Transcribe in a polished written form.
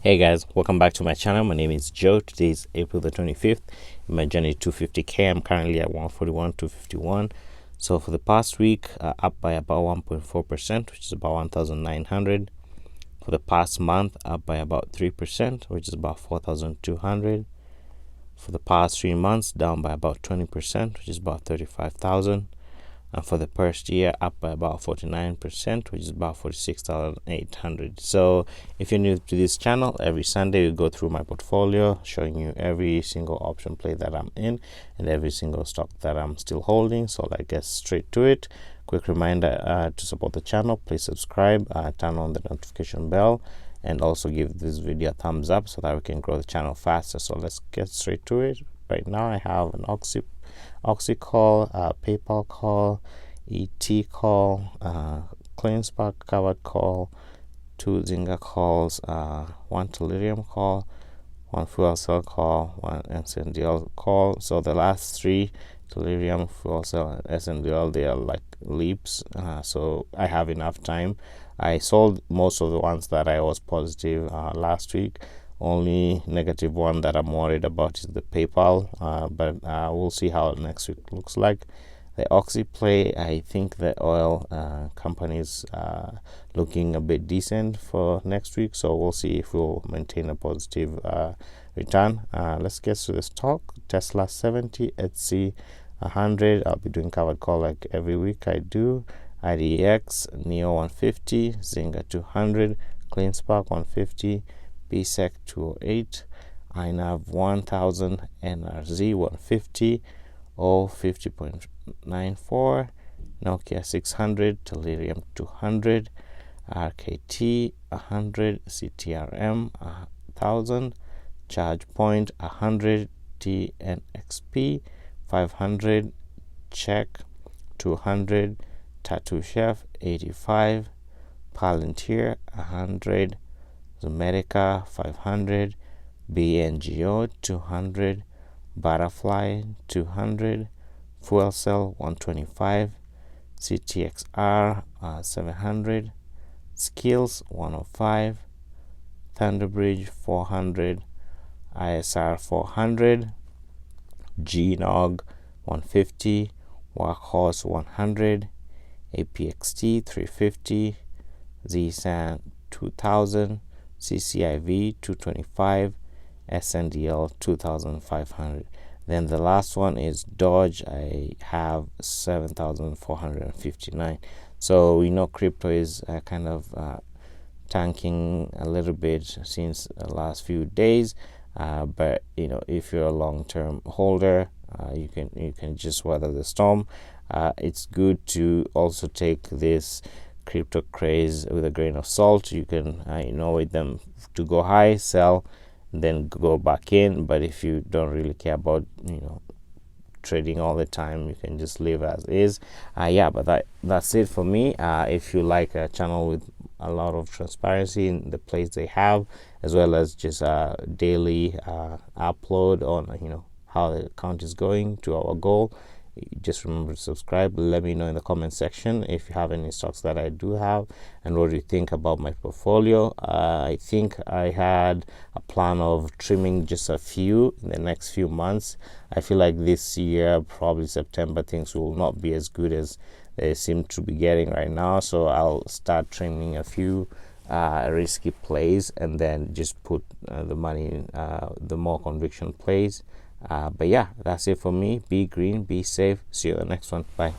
Hey guys, welcome back to my channel. My name is Joe. Today is April the 25th. In my journey to 250k, I'm currently at 141, 251. So for the past week, up by about 1.4%, which is about 1,900. For the past month, up by about 3%, which is about 4,200. For the past 3 months, down by about 20%, which is about 35,000. And for the first year, up by about 49%, which is about 46,800. So if you're new to this channel, every Sunday we go through my portfolio, showing you every single option play that I'm in and every single stock that I'm still holding. So let's get straight to it. Quick reminder, to support the channel, please subscribe, turn on the notification bell, and also give this video a thumbs up so that we can grow the channel faster. So let's get straight to it. Right now I have an Oxy call, PayPal call, ET call, CleanSpark covered call, 2 Zynga calls, 1 Tellurium call, 1 fuel cell call, 1 SNDL call. So the last 3, Tellurium, fuel cell, and SNDL, they are like leaps. So I have enough time. I sold most of the ones that I was positive last week. Only negative one that I'm worried about is the PayPal, but we'll see how next week looks like. The Oxy play, I think the oil companies looking a bit decent for next week, so we'll see if we'll maintain a positive return. Let's get to the stock. Tesla 70, Etsy 100. I'll be doing covered call like every week I do. IDX, Neo 150, Zynga 200, CleanSpark 150, BSEC 208, INAV 1000, NRZ 150, O 50.94, Nokia 600, Tellurium 200, RKT 100, CTRM 1000, ChargePoint 100, TNXP 500, Check 200, Tattoo Chef 85, Palantir 100, Zomedica 500, BNGO 200, Butterfly 200, Fuel Cell 125, CTXR 700, Skills 105, Thunderbridge 400, ISR 400, GNOG 150, Workhorse 100, APXT 350, ZSAN 2000, CCIV 225, SNDL 2500. Then the last one is Dodge. I have 7,459. So we know crypto is kind of tanking a little bit since the last few days, but you know, if you're a long-term holder, you can just weather the storm. It's good to also take this crypto craze with a grain of salt. You can wait them to go high, sell, then go back in. But if you don't really care about trading all the time, you can just leave as is. But that's it for me. If you like a channel with a lot of transparency in the place they have, as well as just a daily upload on how the account is going to our goal, just remember to subscribe. Let me know in the comment section if you have any stocks that I do have and what do you think about my portfolio. I think I had a plan of trimming just a few in the next few months. I feel like this year, probably September, things will not be as good as they seem to be getting right now, so I'll start trimming a few risky plays and then just put the money in the more conviction plays. But yeah, that's it for me. Be green, be safe. See you in the next one. Bye.